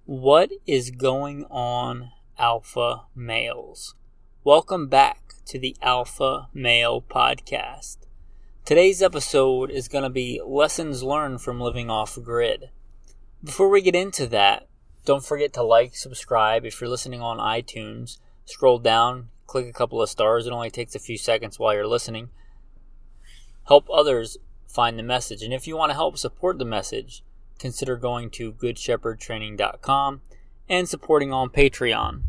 What is going on, alpha males? Welcome back to the Alpha Male Podcast. Today's episode is going to be lessons learned from living off grid. Before we get into that, don't forget to like, subscribe. If you're listening on iTunes, scroll down, click a couple of stars. It only takes a few seconds while you're listening. Help others find the message. And if you want to help support the message, consider going to goodshepherdtraining.com and supporting on Patreon.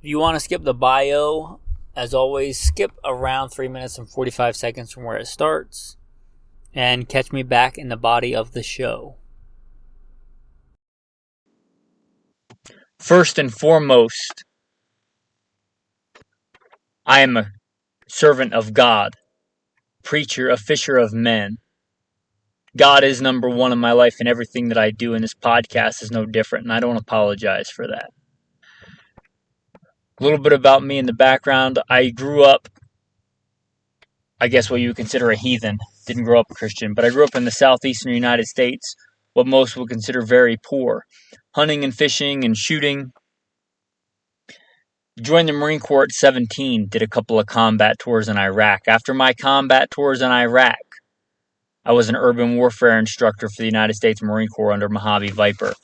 If you want to skip the bio, as always, skip around 3 minutes and 45 seconds from where it starts and catch me back in the body of the show. First and foremost, I am a servant of God, preacher, a fisher of men. God is number one in my life, and everything that I do in this podcast is no different, and I don't apologize for that. A little bit about me in the background. I grew up, I guess what you would consider a heathen. Didn't grow up a Christian, but I grew up in the southeastern United States, what most would consider very poor. Hunting and fishing and shooting. Joined the Marine Corps at 17, did a couple of combat tours in Iraq. After my combat tours in Iraq, I was an urban warfare instructor for the United States Marine Corps under Mojave Viper.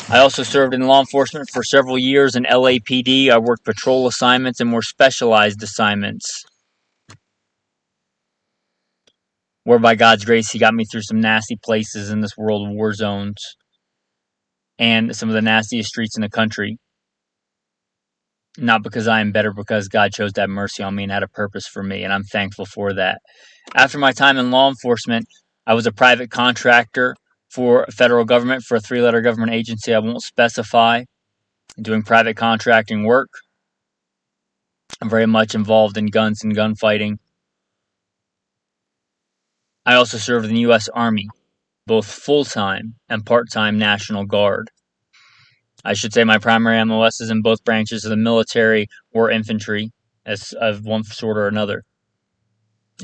I also served in law enforcement for several years in LAPD. I worked patrol assignments and more specialized assignments, where by God's grace, He got me through some nasty places in this world of war zones and some of the nastiest streets in the country. Not because I am better, because God chose to have mercy on me and had a purpose for me, and I'm thankful for that. After my time in law enforcement, I was a private contractor for federal government, for a 3-letter government agency I won't specify, doing private contracting work. I'm very much involved in guns and gunfighting. I also served in the U.S. Army, both full-time and part-time National Guard. I should say my primary MOS is in both branches of the military or infantry, as of one sort or another.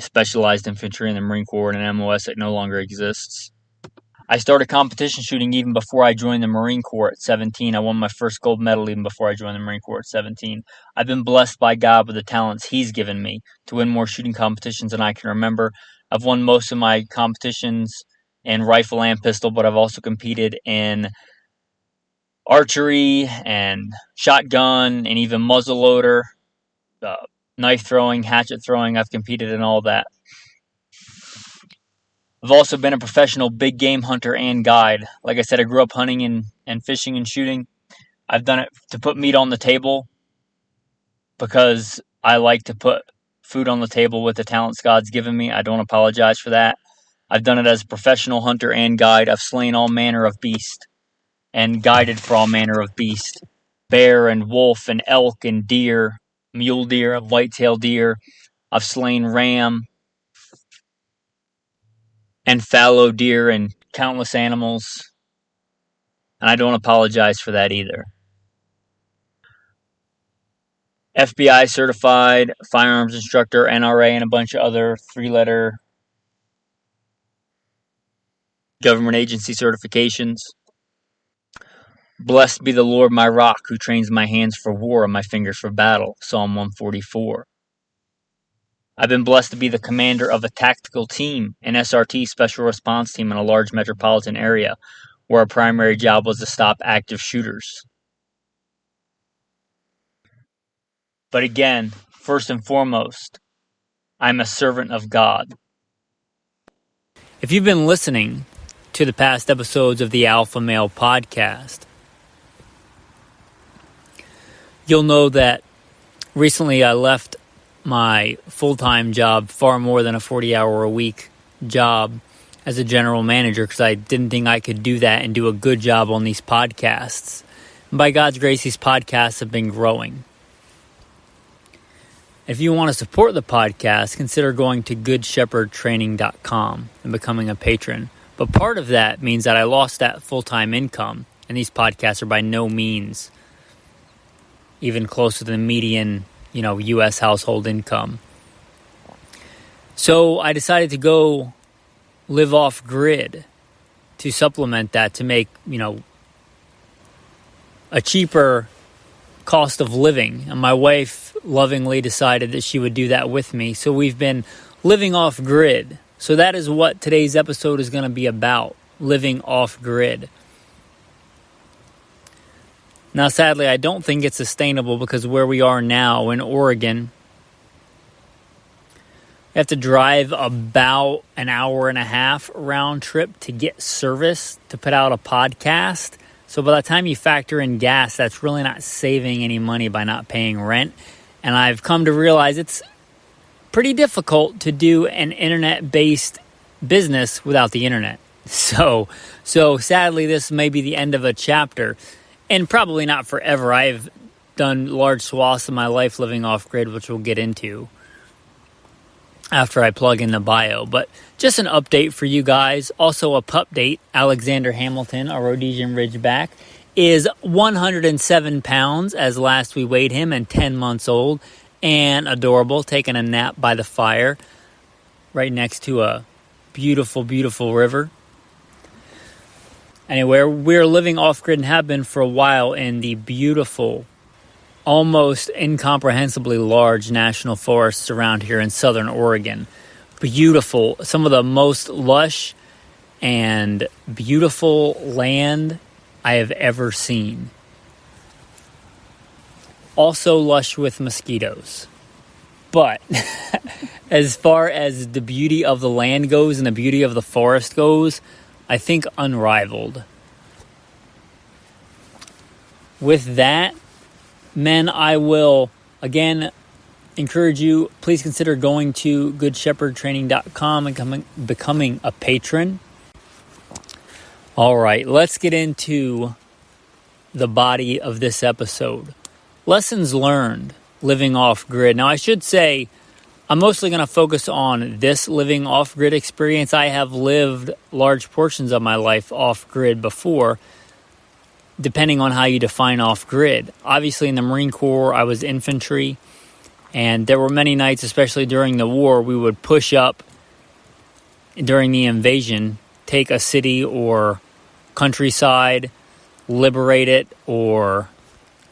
Specialized infantry in the Marine Corps and an MOS that no longer exists. I started competition shooting even before I joined the Marine Corps at 17. I won my first gold medal even before I joined the Marine Corps at 17. I've been blessed by God with the talents He's given me to win more shooting competitions than I can remember. I've won most of my competitions in rifle and pistol, but I've also competed in archery and shotgun and even muzzleloader, knife throwing, hatchet throwing. I've competed in all that. I've also been a professional big game hunter and guide. Like I said, I grew up hunting and fishing and shooting. I've done it to put meat on the table because I like to put food on the table with the talents God's given me. I don't apologize for that. I've done it as a professional hunter and guide. I've slain all manner of beast and guided for all manner of beast. Bear and wolf and elk and deer, mule deer, whitetail deer. I've slain ram and fallow deer and countless animals. And I don't apologize for that either. FBI certified, firearms instructor, NRA, and a bunch of other 3-letter government agency certifications. Blessed be the Lord my rock, who trains my hands for war and my fingers for battle. Psalm 144. I've been blessed to be the commander of a tactical team, an SRT, special response team, in a large metropolitan area, where our primary job was to stop active shooters. But again, first and foremost, I'm a servant of God. If you've been listening to the past episodes of the Alpha Male Podcast, you'll know that recently I left my full-time job, far more than a 40-hour-a-week job as a general manager, because I didn't think I could do that and do a good job on these podcasts. And by God's grace, these podcasts have been growing. If you want to support the podcast, consider going to goodshepherdtraining.com and becoming a patron. But part of that means that I lost that full-time income, and these podcasts are by no means even close to the median, U.S. household income. So I decided to go live off grid to supplement that to make, a cheaper cost of living. And my wife lovingly decided that she would do that with me. So we've been living off grid. So that is what today's episode is going to be about, living off grid. Now, sadly, I don't think it's sustainable because where we are now in Oregon, you have to drive about an hour and a half round trip to get service to put out a podcast. So by the time you factor in gas, that's really not saving any money by not paying rent. And I've come to realize it's pretty difficult to do an internet-based business without the internet. So sadly, this may be the end of a chapter, and probably not forever. I've done large swaths of my life living off-grid, which we'll get into after I plug in the bio. But just an update for you guys. Also a pup date. Alexander Hamilton, a Rhodesian Ridgeback, is 107 pounds as last we weighed him and 10 months old and adorable, taking a nap by the fire right next to a beautiful, beautiful river. Anyway, we're living off-grid and have been for a while in the beautiful, almost incomprehensibly large national forests around here in southern Oregon. Beautiful, some of the most lush and beautiful land I have ever seen. Also lush with mosquitoes. But as far as the beauty of the land goes and the beauty of the forest goes, I think unrivaled. With that, men, I will again encourage you, please consider going to goodshepherdtraining.com and becoming a patron. All right, let's get into the body of this episode. Lessons learned living off grid. Now, I should say I'm mostly going to focus on this living off grid experience. I have lived large portions of my life off grid before, depending on how you define off grid. Obviously, in the Marine Corps, I was infantry, and there were many nights, especially during the war, we would push up during the invasion, take a city or countryside, liberate it or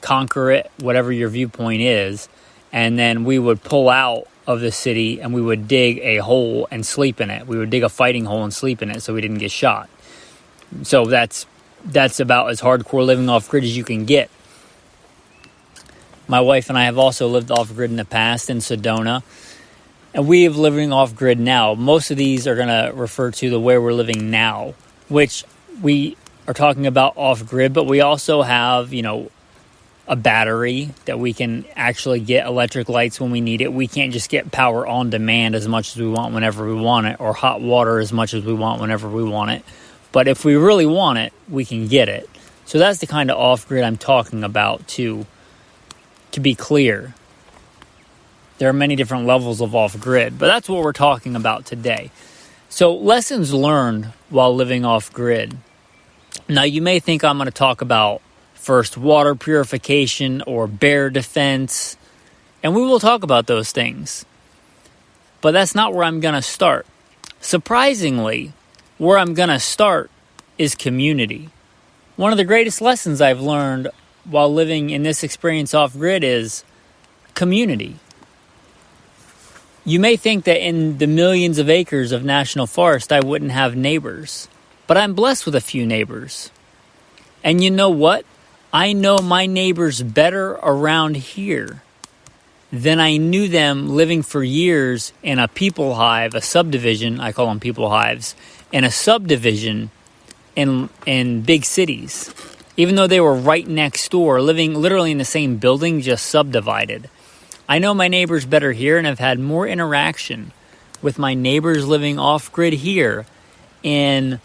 conquer it, whatever your viewpoint is, and then we would pull out of the city and we would dig a hole and sleep in it. We would dig a fighting hole and sleep in it so we didn't get shot. So that's about as hardcore living off grid as you can get. My wife and I have also lived off grid in the past in Sedona, and we have living off grid now. Most of these are going to refer to the way we're living now, which we are talking about off grid, but we also have, a battery that we can actually get electric lights when we need it. We can't just get power on demand as much as we want whenever we want it, or hot water as much as we want whenever we want it. But if we really want it, we can get it. So that's the kind of off-grid I'm talking about, too. To be clear, there are many different levels of off-grid, but that's what we're talking about today. So lessons learned while living off-grid. Now, you may think I'm going to talk about first water purification or bear defense, and we will talk about those things. But that's not where I'm going to start. Surprisingly, where I'm going to start is community. One of the greatest lessons I've learned while living in this experience off-grid is community. You may think that in the millions of acres of national forest, I wouldn't have neighbors, but I'm blessed with a few neighbors. And you know what? I know my neighbors better around here than I knew them living for years in a people hive, a subdivision, I call them people hives, in a subdivision in big cities. Even though they were right next door, living literally in the same building, just subdivided. I know my neighbors better here and have had more interaction with my neighbors living off-grid here in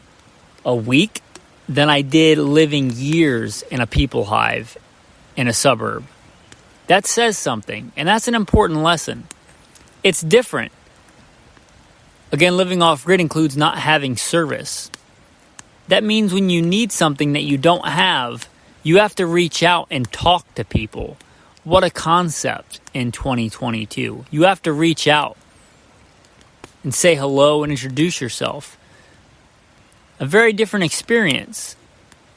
a week than I did living years in a people hive in a suburb. That says something, and that's an important lesson. It's different. Again, living off-grid includes not having service. That means when you need something that you don't have, you have to reach out and talk to people. What a concept in 2022. You have to reach out and say hello and introduce yourself. a very different experience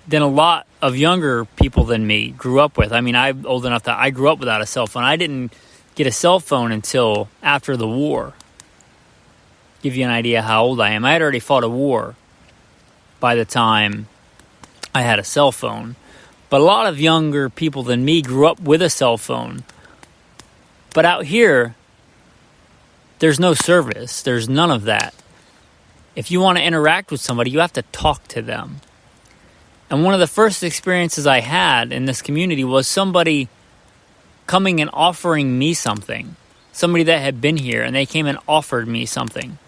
than a lot of younger people than me grew up with. I mean, I'm old enough that I grew up without a cell phone. I didn't get a cell phone until after the war. Give you an idea how old I am. I had already fought a war by the time I had a cell phone. But a lot of younger people than me grew up with a cell phone. But out here, there's no service. There's none of that. If you want to interact with somebody, you have to talk to them. And one of the first experiences I had in this community was somebody coming and offering me something. Somebody that had been here, and they came and offered me something.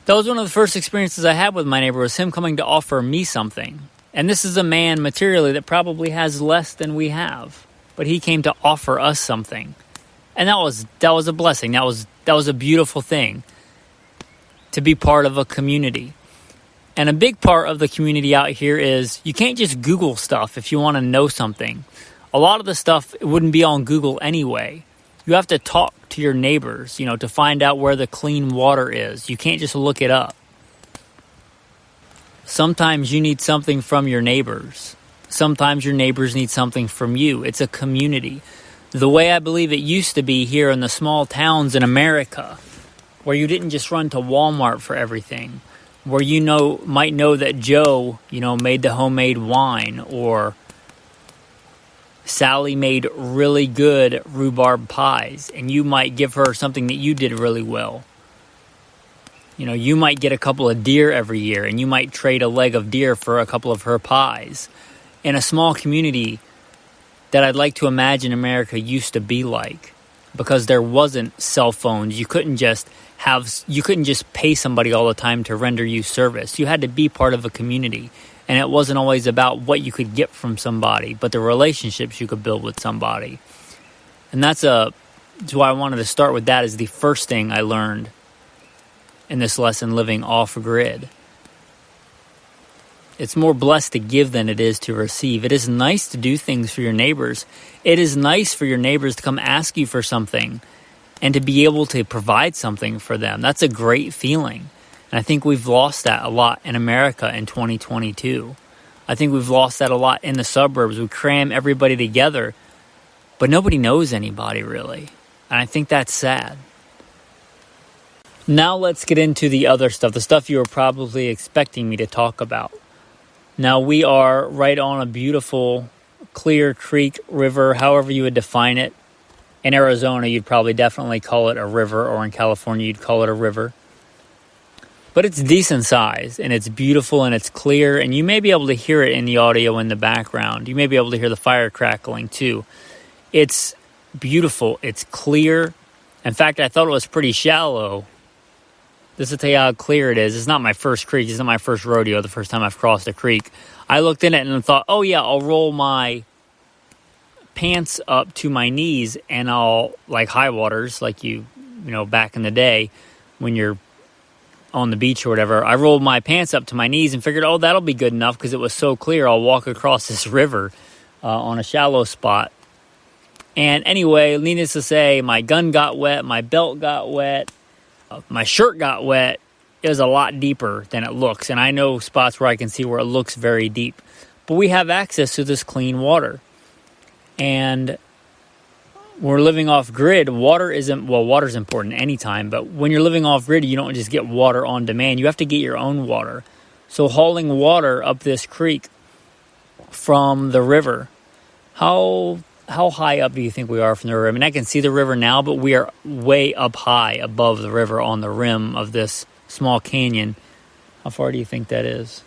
That was one of the first experiences I had with my neighbor, was him coming to offer me something. And this is a man materially that probably has less than we have. But he came to offer us something. And that was a blessing. That was a beautiful thing, to be part of a community. And a big part of the community out here is you can't just Google stuff if you want to know something. A lot of the stuff wouldn't be on Google anyway. You have to talk to your neighbors, to find out where the clean water is. You can't just look it up. Sometimes you need something from your neighbors. Sometimes your neighbors need something from you. It's a community. The way I believe it used to be here in the small towns in America, where you didn't just run to Walmart for everything, where might know that Joe, made the homemade wine, or Sally made really good rhubarb pies, and you might give her something that you did really well. You might get a couple of deer every year, and you might trade a leg of deer for a couple of her pies. In a small community that I'd like to imagine America used to be like, because there wasn't cell phones. You couldn't just pay somebody all the time to render you service. You had to be part of a community, and it wasn't always about what you could get from somebody, but the relationships you could build with somebody. And that's why I wanted to start with that as the first thing I learned in this lesson, living off grid. It's more blessed to give than it is to receive. It is nice to do things for your neighbors. It is nice for your neighbors to come ask you for something and to be able to provide something for them. That's a great feeling. And I think we've lost that a lot in America in 2022. I think we've lost that a lot in the suburbs. We cram everybody together, but nobody knows anybody really. And I think that's sad. Now let's get into the other stuff, the stuff you were probably expecting me to talk about. Now we are right on a beautiful, clear creek, river, however you would define it. In Arizona, you'd probably definitely call it a river, or in California, you'd call it a river. But it's decent size, and it's beautiful, and it's clear, and you may be able to hear it in the audio in the background. You may be able to hear the fire crackling, too. It's beautiful. It's clear. In fact, I thought it was pretty shallow. This will tell you how clear it is. It's not my first creek. It's not my first rodeo, the first time I've crossed a creek. I looked in it and thought, oh yeah, I'll roll my pants up to my knees, and I'll, like high waters, like you back in the day when you're on the beach or whatever, I rolled my pants up to my knees and figured, oh, that'll be good enough because it was so clear. I'll walk across this river on a shallow spot. And anyway, needless to say, my gun got wet, my belt got wet, my shirt got wet. It was a lot deeper than it looks. And I know spots where I can see where it looks very deep. But we have access to this clean water. And we're living off grid. Water's important anytime. But when you're living off grid, you don't just get water on demand. You have to get your own water. So hauling water up this creek from the river, how high up do you think we are from the river? I mean, I can see the river now, but we are way up high above the river on the rim of this small canyon. How far do you think that is?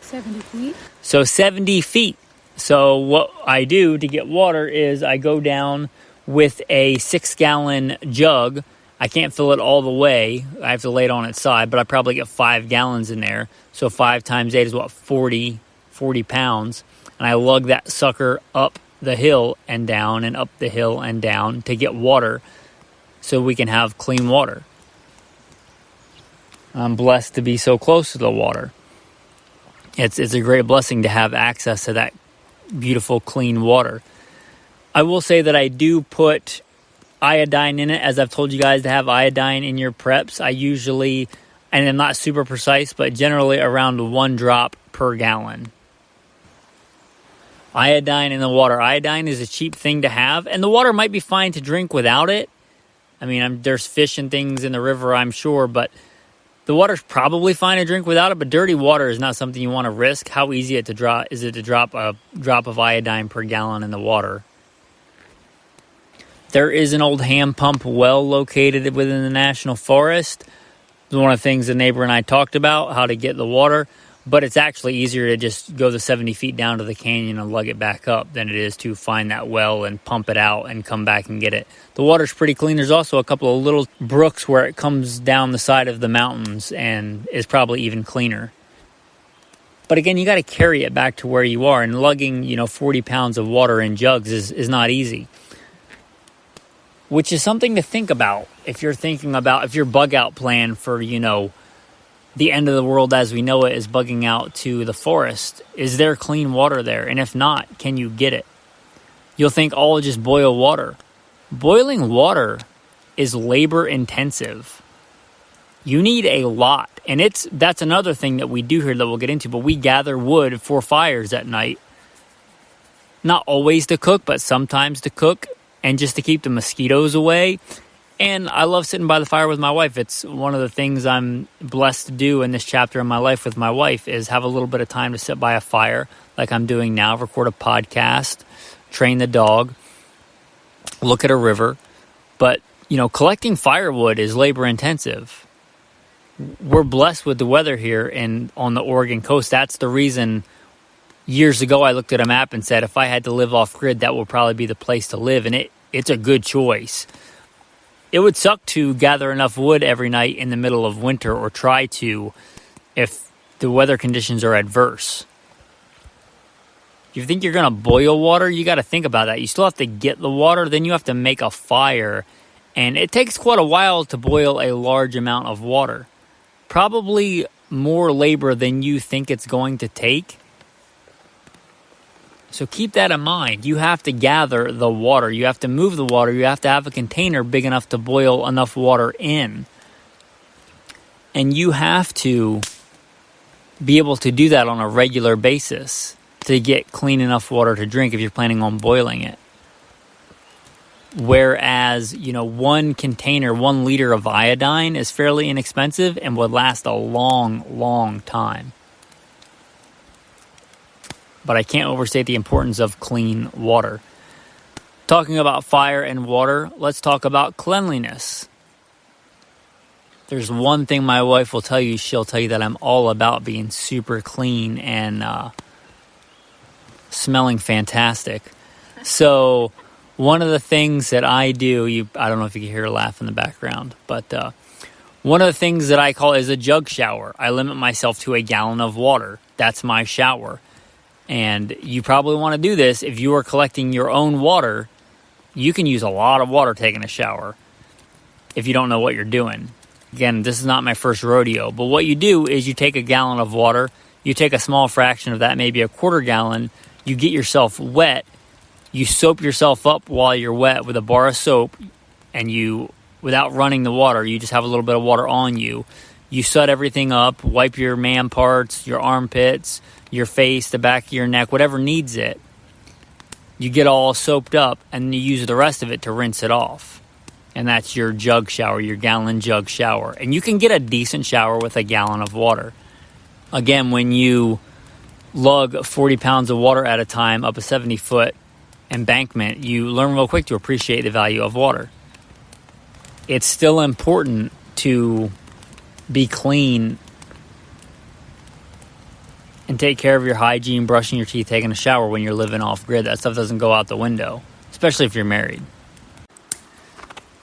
70 feet. So 70 feet. So what I do to get water is I go down with a 6-gallon jug. I can't fill it all the way. I have to lay it on its side, but I probably get 5 gallons in there. So 5 times 8 is 40 pounds. And I lug that sucker up the hill and down and up the hill and down to get water so we can have clean water. I'm blessed to be so close to the water. It's a great blessing to have access to that beautiful clean water. I will say that I do put iodine in it, as I've told you guys to have iodine in your preps. I usually and I'm not super precise, but generally around 1 drop per gallon. Iodine in the water. Iodine is a cheap thing to have, and the water might be fine to drink without it. I mean, there's fish and things in the river, I'm sure, but the water's probably fine to drink without it, but dirty water is not something you want to risk. How easy is it to drop a drop of iodine per gallon in the water? There is an old hand pump well located within the national forest. It's one of the things the neighbor and I talked about, how to get the water. But it's actually easier to just go the 70 feet down to the canyon and lug it back up than it is to find that well and pump it out and come back and get it. The water's pretty clean. There's also a couple of little brooks where it comes down the side of the mountains and is probably even cleaner. But again, you got to carry it back to where you are, and lugging, 40 pounds of water in jugs is not easy. Which is something to think about if you're thinking about, if your bug out plan for, the end of the world as we know it is bugging out to the forest. Is there clean water there? And if not, can you get it? You'll think, just boil water. Boiling water is labor intensive. You need a lot. And that's another thing that we do here that we'll get into, but we gather wood for fires at night. Not always to cook, but sometimes to cook and just to keep the mosquitoes away. And I love sitting by the fire with my wife. It's one of the things I'm blessed to do in this chapter of my life with my wife is have a little bit of time to sit by a fire like I'm doing now, record a podcast, train the dog, look at a river. But, collecting firewood is labor intensive. We're blessed with the weather here on the Oregon coast. That's the reason years ago I looked at a map and said if I had to live off grid, that would probably be the place to live. And it's a good choice. It would suck to gather enough wood every night in the middle of winter, or try to, if the weather conditions are adverse. If you think you're going to boil water, you got to think about that. You still have to get the water, then you have to make a fire. And it takes quite a while to boil a large amount of water. Probably more labor than you think it's going to take. So keep that in mind. You have to gather the water. You have to move the water. You have to have a container big enough to boil enough water in. And you have to be able to do that on a regular basis to get clean enough water to drink if you're planning on boiling it. Whereas, 1 container, 1 liter of iodine is fairly inexpensive and would last a long, long time. But I can't overstate the importance of clean water. Talking about fire and water, let's talk about cleanliness. There's one thing my wife will tell you. She'll tell you that I'm all about being super clean and smelling fantastic. So one of the things that I do, I don't know if you can hear her laugh in the background, but one of the things that I call is a jug shower. I limit myself to a gallon of water. That's my shower. And you probably want to do this if you are collecting your own water. You can use a lot of water taking a shower if you don't know what you're doing. Again, this is not my first rodeo, but what you do is you take a gallon of water, you take a small fraction of that, maybe a quarter gallon, you get yourself wet, you soap yourself up while you're wet with a bar of soap, and without running the water, you just have a little bit of water on you. You set everything up, wipe your man parts, your armpits, your face, the back of your neck, whatever needs it. You get all soaped up, and you use the rest of it to rinse it off. And that's your jug shower, your gallon jug shower. And you can get a decent shower with a gallon of water. Again, when you lug 40 pounds of water at a time up a 70-foot embankment, you learn real quick to appreciate the value of water. It's still important to be clean and take care of your hygiene, brushing your teeth, taking a shower when you're living off grid. That stuff doesn't go out the window, especially if you're married.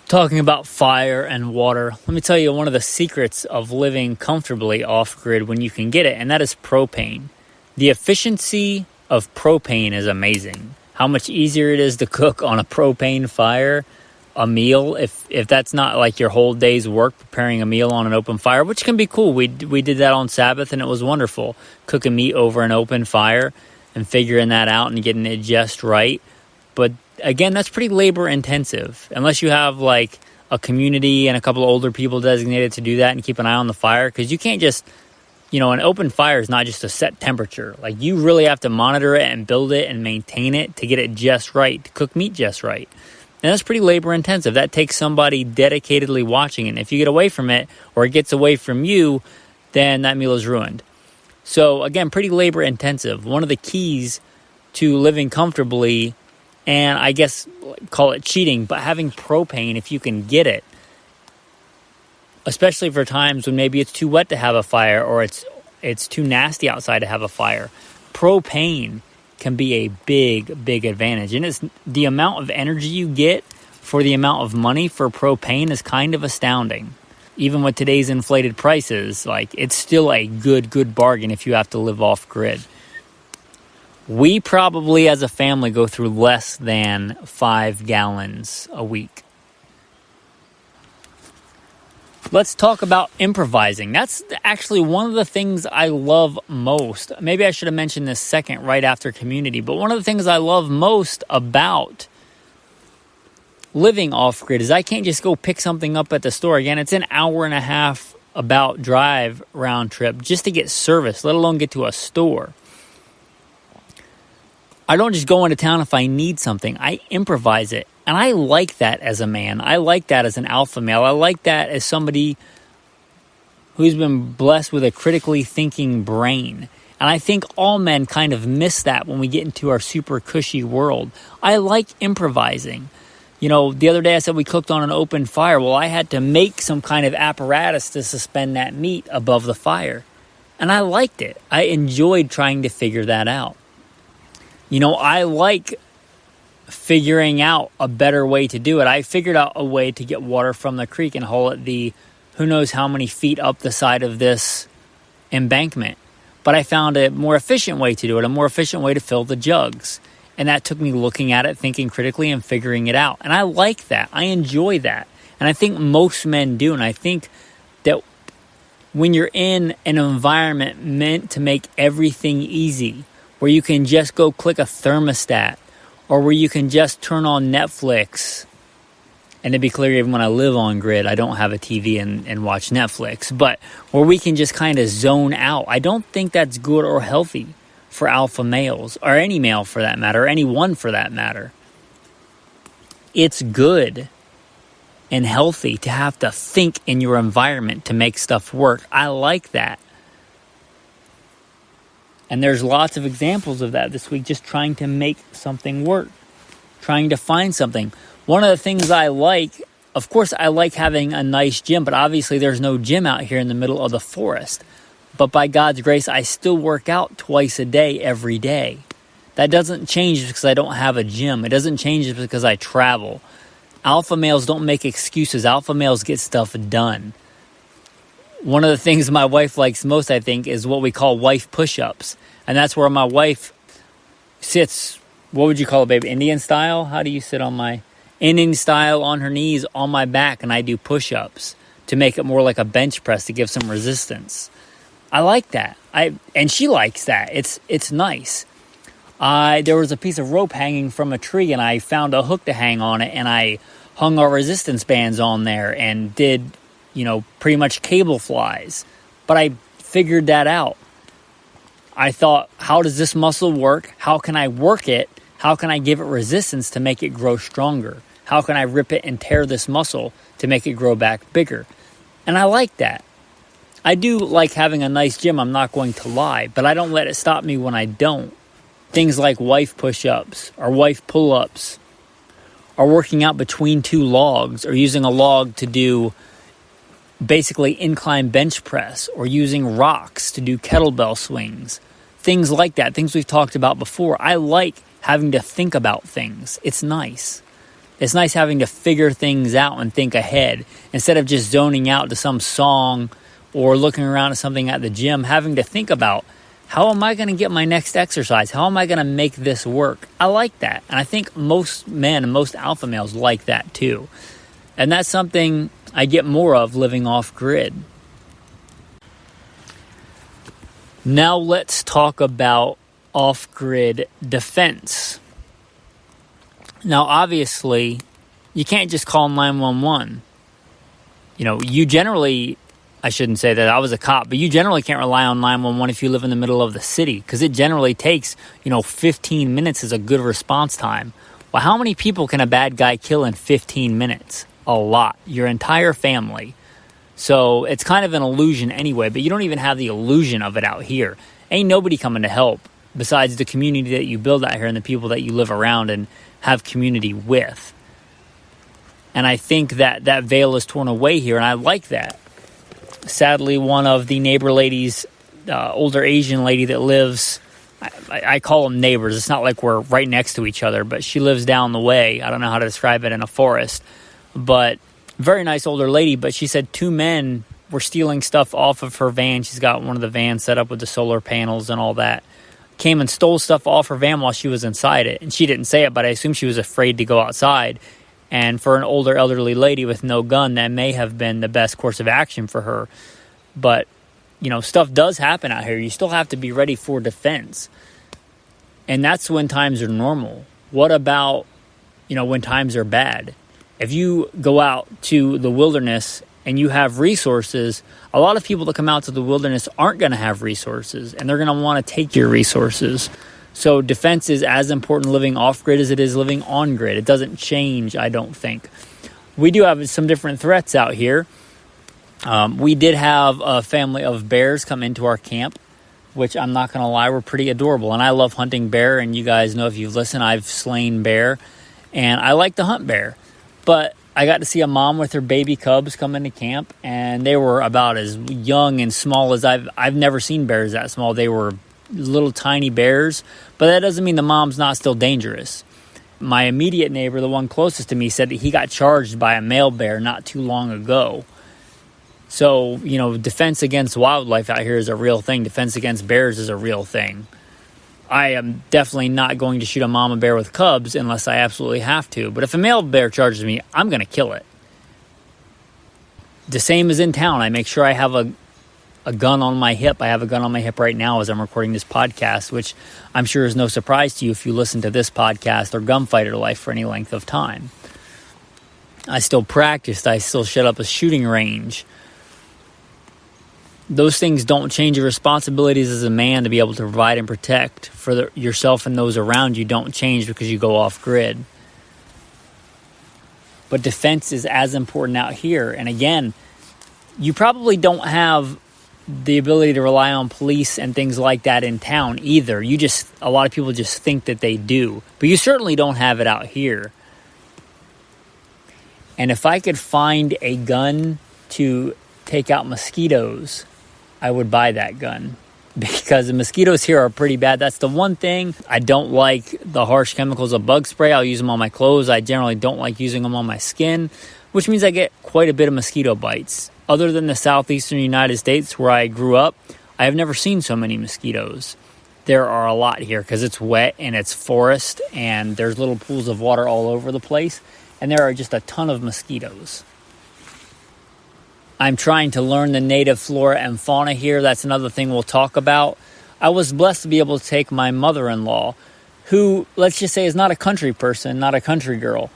Talking about fire and water, let me tell you one of the secrets of living comfortably off grid when you can get it, and that is propane. The efficiency of propane is amazing. How much easier it is to cook on a propane fire a meal, if that's not like your whole day's work preparing a meal on an open fire, which can be cool. We did that on Sabbath, and it was wonderful. Cooking meat over an open fire and figuring that out and getting it just right. But again, that's pretty labor intensive. Unless you have like a community and a couple of older people designated to do that and keep an eye on the fire, because you can't just, an open fire is not just a set temperature. Like, you really have to monitor it and build it and maintain it to get it just right, to cook meat just right. And that's pretty labor intensive. That takes somebody dedicatedly watching it. And if you get away from it, or it gets away from you, then that meal is ruined. So again, pretty labor intensive. One of the keys to living comfortably, and I guess call it cheating, but having propane if you can get it, especially for times when maybe it's too wet to have a fire, or it's too nasty outside to have a fire. Propane can be a big advantage. And it's the amount of energy you get for the amount of money for propane is kind of astounding. Even with today's inflated prices, it's still a good bargain if you have to live off grid. We probably as a family go through less than 5 gallons a week. Let's talk about improvising. That's actually one of the things I love most. Maybe I should have mentioned this second, right after community. But one of the things I love most about living off-grid is I can't just go pick something up at the store. Again, it's an hour and a half about drive round trip just to get service, let alone get to a store. I don't just go into town if I need something. I improvise it. And I like that as a man. I like that as an alpha male. I like that as somebody who's been blessed with a critically thinking brain. And I think all men kind of miss that when we get into our super cushy world. I like improvising. The other day I said we cooked on an open fire. Well, I had to make some kind of apparatus to suspend that meat above the fire. And I liked it. I enjoyed trying to figure that out. I like figuring out a better way to do it. I figured out a way to get water from the creek and haul it who knows how many feet up the side of this embankment. But I found a more efficient way to do it, a more efficient way to fill the jugs. And that took me looking at it, thinking critically, and figuring it out. And I like that. I enjoy that. And I think most men do. And I think that when you're in an environment meant to make everything easy, where you can just go click a thermostat, or where you can just turn on Netflix. And to be clear, even when I live on grid, I don't have a TV and watch Netflix. But where we can just kind of zone out. I don't think that's good or healthy for alpha males, or any male for that matter, or anyone for that matter. It's good and healthy to have to think in your environment to make stuff work. I like that. And there's lots of examples of that this week, just trying to make something work, trying to find something. One of the things I like, of course, I like having a nice gym, but obviously there's no gym out here in the middle of the forest. But by God's grace, I still work out twice a day, every day. That doesn't change because I don't have a gym. It doesn't change because I travel. Alpha males don't make excuses. Alpha males get stuff done. One of the things my wife likes most, I think, is what we call wife push-ups. And that's where my wife sits, what would you call it, baby? Indian style? How do you sit on my... Indian style on her knees on my back, and I do push-ups to make it more like a bench press to give some resistance. I like that. And she likes that. It's nice. There was a piece of rope hanging from a tree, and I found a hook to hang on it, and I hung our resistance bands on there and did... pretty much cable flies. But I figured that out. I thought, how does this muscle work? How can I work it? How can I give it resistance to make it grow stronger? How can I rip it and tear this muscle to make it grow back bigger? And I like that. I do like having a nice gym, I'm not going to lie, but I don't let it stop me when I don't. Things like wife push-ups or wife pull-ups, or working out between two logs, or using a log to do basically incline bench press, or using rocks to do kettlebell swings. Things like that, things we've talked about before. I like having to think about things. It's nice. It's nice having to figure things out and think ahead, instead of just zoning out to some song or looking around at something at the gym, having to think about, how am I going to get my next exercise? How am I going to make this work? I like that. And I think most men and most alpha males like that too. And that's something I get more of living off grid. Now let's talk about off-grid defense. Now obviously, you can't just call 911. You generally, I shouldn't say that I was a cop, but you generally can't rely on 911 if you live in the middle of the city, because it generally takes, 15 minutes is a good response time. Well, how many people can a bad guy kill in 15 minutes? A lot. Your entire family. So it's kind of an illusion anyway, but you don't even have the illusion of it out here. Ain't nobody coming to help besides the community that you build out here and the people that you live around and have community with. And I think that veil is torn away here, and I like that. Sadly, one of the neighbor ladies, older Asian lady that lives, I call them neighbors. It's not like we're right next to each other, but she lives down the way. I don't know how to describe it, in a forest. But very nice older lady, but she said 2 men were stealing stuff off of her van. She's got one of the vans set up with the solar panels and all that. Came and stole stuff off her van while she was inside it. And she didn't say it, but I assume she was afraid to go outside. And for an older elderly lady with no gun, that may have been the best course of action for her. But, stuff does happen out here. You still have to be ready for defense. And that's when times are normal. What about, when times are bad? If you go out to the wilderness and you have resources, a lot of people that come out to the wilderness aren't going to have resources, and they're going to want to take your resources. So defense is as important living off-grid as it is living on-grid. It doesn't change, I don't think. We do have some different threats out here. We did have a family of bears come into our camp, which I'm not going to lie, were pretty adorable. And I love hunting bear, and you guys know if you've listened, I've slain bear, and I like to hunt bear. But I got to see a mom with her baby cubs come into camp, and they were about as young and small as I've never seen bears that small. They were little tiny bears, but that doesn't mean the mom's not still dangerous. My immediate neighbor, the one closest to me, said that he got charged by a male bear not too long ago. So, defense against wildlife out here is a real thing. Defense against bears is a real thing. I am definitely not going to shoot a mama bear with cubs unless I absolutely have to. But if a male bear charges me, I'm going to kill it. The same as in town. I make sure I have a gun on my hip. I have a gun on my hip right now as I'm recording this podcast, which I'm sure is no surprise to you if you listen to this podcast or Gunfighter Life for any length of time. I still practiced. I still set up a shooting range. Those things don't change your responsibilities as a man to be able to provide and protect for yourself and those around you. Don't change because you go off grid. But defense is as important out here. And again, you probably don't have the ability to rely on police and things like that in town either. A lot of people just think that they do. But you certainly don't have it out here. And if I could find a gun to take out mosquitoes, I would buy that gun, because the mosquitoes here are pretty bad. That's the one thing. I don't like the harsh chemicals of bug spray. I'll use them on my clothes. I generally don't like using them on my skin, which means I get quite a bit of mosquito bites. Other than the southeastern United States where I grew up, I have never seen so many mosquitoes. There are a lot here because it's wet and it's forest and there's little pools of water all over the place, and there are just a ton of mosquitoes. I'm trying to learn the native flora and fauna here. That's another thing we'll talk about. I was blessed to be able to take my mother-in-law, who, let's just say, is not a country person, not a country girl.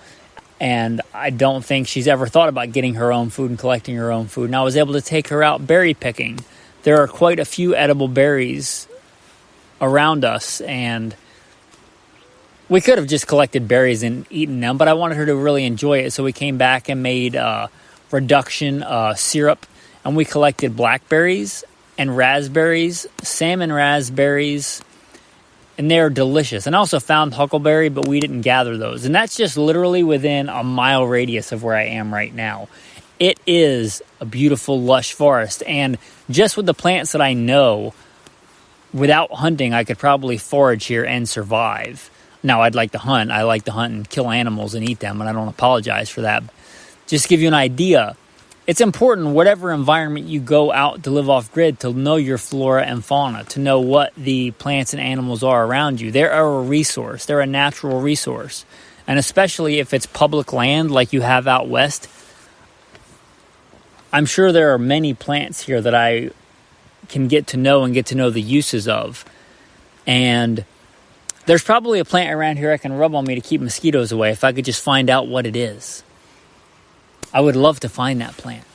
And I don't think she's ever thought about getting her own food and collecting her own food. And I was able to take her out berry picking. There are quite a few edible berries around us, and we could have just collected berries and eaten them, but I wanted her to really enjoy it. So we came back and made reduction syrup, and we collected blackberries and raspberries, salmon raspberries, and they're delicious. And I also found huckleberry, but we didn't gather those. And that's just literally within a mile radius of where I am right now. It is a beautiful, lush forest. And just with the plants that I know, without hunting, I could probably forage here and survive. Now, I'd like to hunt. I like to hunt and kill animals and eat them, and I don't apologize for that. Just to give you an idea, it's important, whatever environment you go out to live off-grid, to know your flora and fauna, to know what the plants and animals are around you. They're a resource. They're a natural resource. And especially if it's public land like you have out west, I'm sure there are many plants here that I can get to know and get to know the uses of. And there's probably a plant around here I can rub on me to keep mosquitoes away if I could just find out what it is. I would love to find that plant.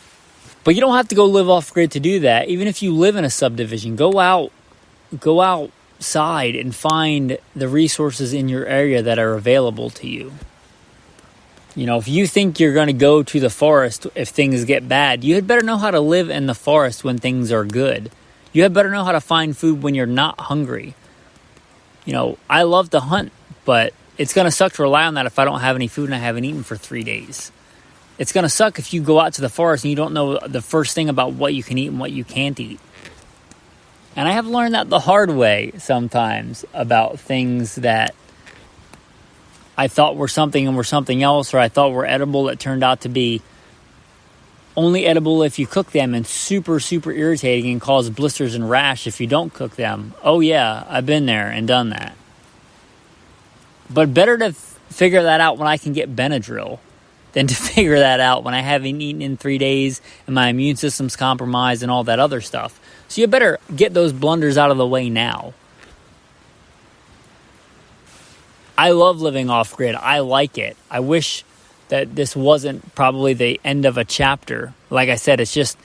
But you don't have to go live off grid to do that. Even if you live in a subdivision, go outside and find the resources in your area that are available to you. You know, if you think you're going to go to the forest if things get bad, you had better know how to live in the forest when things are good. You had better know how to find food when you're not hungry. You know, I love to hunt, but it's going to suck to rely on that if I don't have any food and I haven't eaten for 3 days. It's going to suck if you go out to the forest and you don't know the first thing about what you can eat and what you can't eat. And I have learned that the hard way sometimes about things that I thought were something and were something else, or I thought were edible that turned out to be only edible if you cook them and super, super irritating and cause blisters and rash if you don't cook them. Oh yeah, I've been there and done that. But better to figure that out when I can get Benadryl than to figure that out when I haven't eaten in 3 days and my immune system's compromised and all that other stuff. So you better get those blunders out of the way now. I love living off grid. I like it. I wish that this wasn't probably the end of a chapter. Like I said, it's just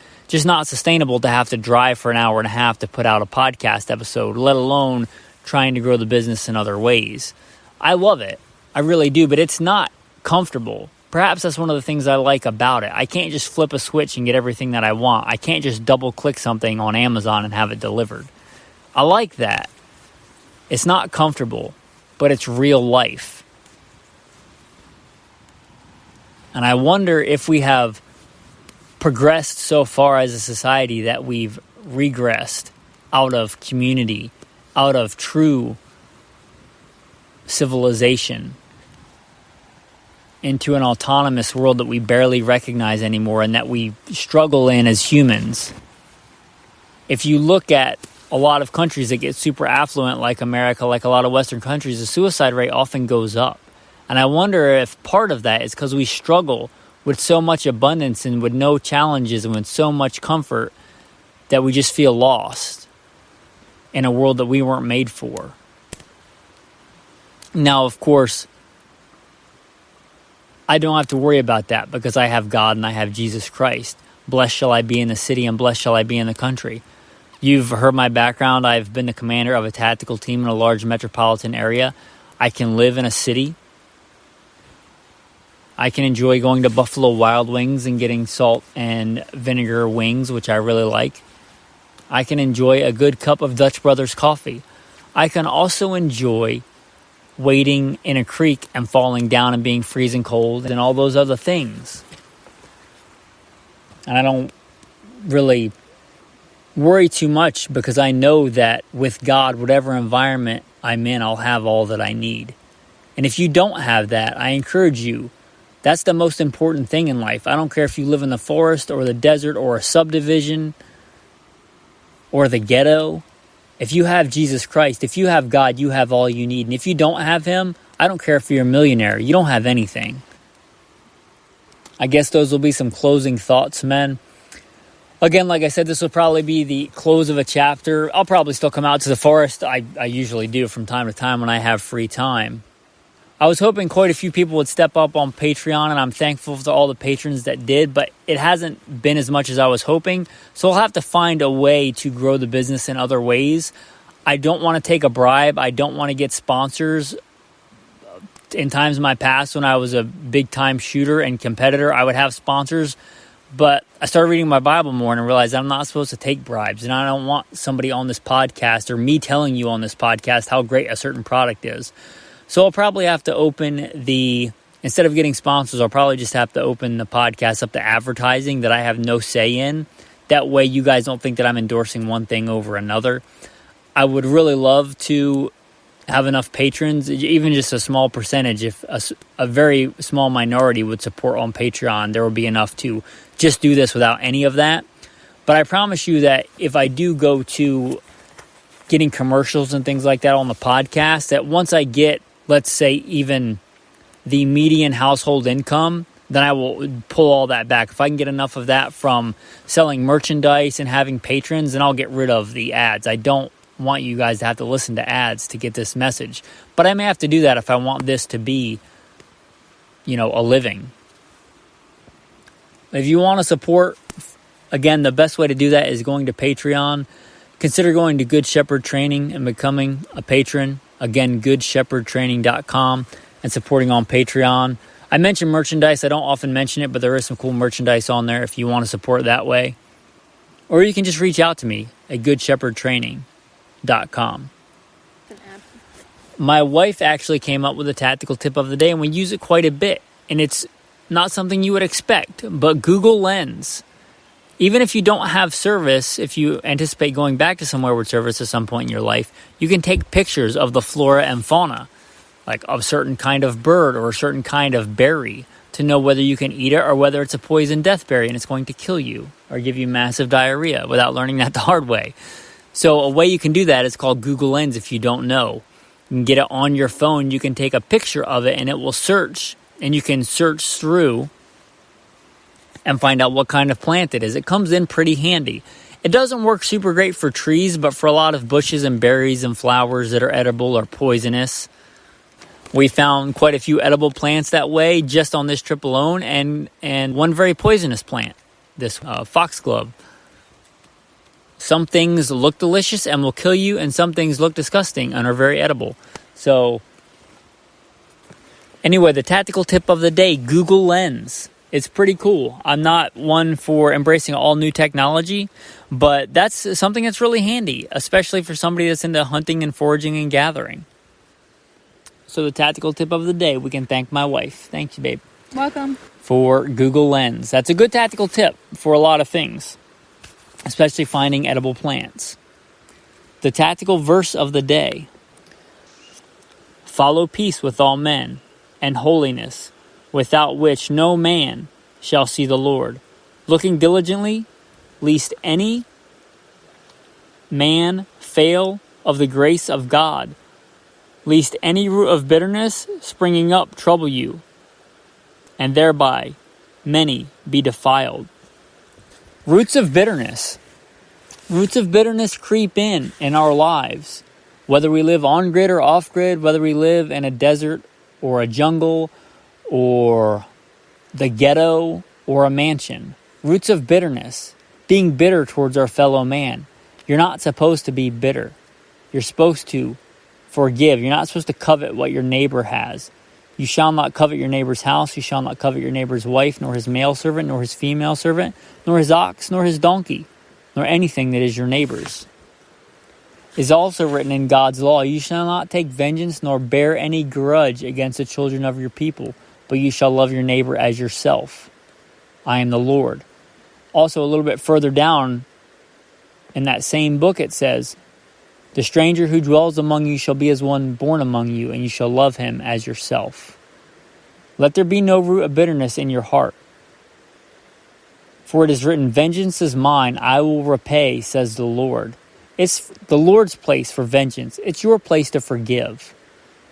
not sustainable to have to drive for an hour and a half to put out a podcast episode, let alone trying to grow the business in other ways. I love it. I really do, but it's not comfortable. Perhaps that's one of the things I like about it. I can't just flip a switch and get everything that I want. I can't just double click something on Amazon and have it delivered. I like that. It's not comfortable, but it's real life. And I wonder if we have progressed so far as a society that we've regressed out of community, out of true civilization, into an autonomous world that we barely recognize anymore and that we struggle in as humans. If you look at a lot of countries that get super affluent like America, like a lot of Western countries, the suicide rate often goes up. And I wonder if part of that is because we struggle with so much abundance and with no challenges and with so much comfort that we just feel lost in a world that we weren't made for. Now, of course, I don't have to worry about that because I have God and I have Jesus Christ. Blessed shall I be in the city and blessed shall I be in the country. You've heard my background. I've been the commander of a tactical team in a large metropolitan area. I can live in a city. I can enjoy going to Buffalo Wild Wings and getting salt and vinegar wings, which I really like. I can enjoy a good cup of Dutch Brothers coffee. I can also enjoy wading in a creek and falling down and being freezing cold and all those other things. And I don't really worry too much because I know that with God, whatever environment I'm in, I'll have all that I need. And if you don't have that, I encourage you. That's the most important thing in life. I don't care if you live in the forest or the desert or a subdivision or the ghetto. If you have Jesus Christ, if you have God, you have all you need. And if you don't have him, I don't care if you're a millionaire. You don't have anything. I guess those will be some closing thoughts, men. Again, like I said, this will probably be the close of a chapter. I'll probably still come out to the forest. I usually do from time to time when I have free time. I was hoping quite a few people would step up on Patreon, and I'm thankful to all the patrons that did, but it hasn't been as much as I was hoping, so I'll have to find a way to grow the business in other ways. I don't want to take a bribe. I don't want to get sponsors. In times in my past, when I was a big-time shooter and competitor, I would have sponsors, but I started reading my Bible more and realized I'm not supposed to take bribes, and I don't want somebody on this podcast or me telling you on this podcast how great a certain product is. So I'll probably have to instead of getting sponsors, I'll probably just have to open the podcast up to advertising that I have no say in. That way you guys don't think that I'm endorsing one thing over another. I would really love to have enough patrons, even just a small percentage. If a very small minority would support on Patreon, there would be enough to just do this without any of that. But I promise you that if I do go to getting commercials and things like that on the podcast, that once I get, let's say, even the median household income, then I will pull all that back. If I can get enough of that from selling merchandise and having patrons, then I'll get rid of the ads. I don't want you guys to have to listen to ads to get this message. But I may have to do that if I want this to be, a living. If you want to support Again, the best way to do that is going to Patreon. Consider going to Good Shepherd Training and becoming a patron. Again, goodshepherdtraining.com and supporting on Patreon. I mentioned merchandise. I don't often mention it, but there is some cool merchandise on there if you want to support that way. Or you can just reach out to me at goodshepherdtraining.com. My wife actually came up with a tactical tip of the day, and we use it quite a bit. And it's not something you would expect, but Google Lens. Even if you don't have service, if you anticipate going back to somewhere with service at some point in your life, you can take pictures of the flora and fauna, like of a certain kind of bird or a certain kind of berry, to know whether you can eat it or whether it's a poison death berry and it's going to kill you or give you massive diarrhea without learning that the hard way. So a way you can do that is called Google Lens if you don't know. You can get it on your phone. You can take a picture of it and it will search, and you can search through and find out what kind of plant it is. It comes in pretty handy. It doesn't work super great for trees, but for a lot of bushes and berries and flowers that are edible or poisonous. We found quite a few edible plants that way just on this trip alone, and one very poisonous plant, this foxglove. Some things look delicious and will kill you, and some things look disgusting and are very edible. So anyway, the tactical tip of the day, Google Lens. It's pretty cool. I'm not one for embracing all new technology, but that's something that's really handy, especially for somebody that's into hunting and foraging and gathering. So the tactical tip of the day, we can thank my wife. Thank you, babe. Welcome. For Google Lens. That's a good tactical tip for a lot of things, especially finding edible plants. The tactical verse of the day. Follow peace with all men and holiness, without which no man shall see the Lord. Looking diligently, lest any man fail of the grace of God, lest any root of bitterness springing up trouble you, and thereby many be defiled. Roots of bitterness. Roots of bitterness creep in our lives. Whether we live on-grid or off-grid, whether we live in a desert or a jungle or the ghetto or a mansion. Roots of bitterness. Being bitter towards our fellow man. You're not supposed to be bitter. You're supposed to forgive. You're not supposed to covet what your neighbor has. You shall not covet your neighbor's house. You shall not covet your neighbor's wife, nor his male servant, nor his female servant, nor his ox, nor his donkey, nor anything that is your neighbor's. It is also written in God's law, you shall not take vengeance nor bear any grudge against the children of your people, but you shall love your neighbor as yourself. I am the Lord. Also, a little bit further down in that same book, it says, the stranger who dwells among you shall be as one born among you, and you shall love him as yourself. Let there be no root of bitterness in your heart. For it is written, vengeance is mine, I will repay, says the Lord. It's the Lord's place for vengeance. It's your place to forgive.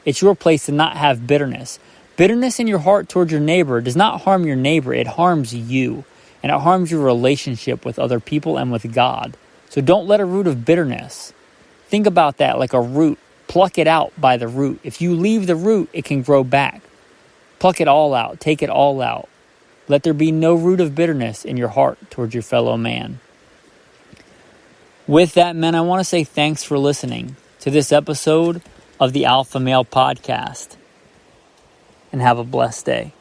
It's your place to not have bitterness. Bitterness in your heart towards your neighbor does not harm your neighbor. It harms you. And it harms your relationship with other people and with God. So don't let a root of bitterness. Think about that like a root. Pluck it out by the root. If you leave the root, it can grow back. Pluck it all out. Take it all out. Let there be no root of bitterness in your heart towards your fellow man. With that, men, I want to say thanks for listening to this episode of the Alpha Male Podcast. And have a blessed day.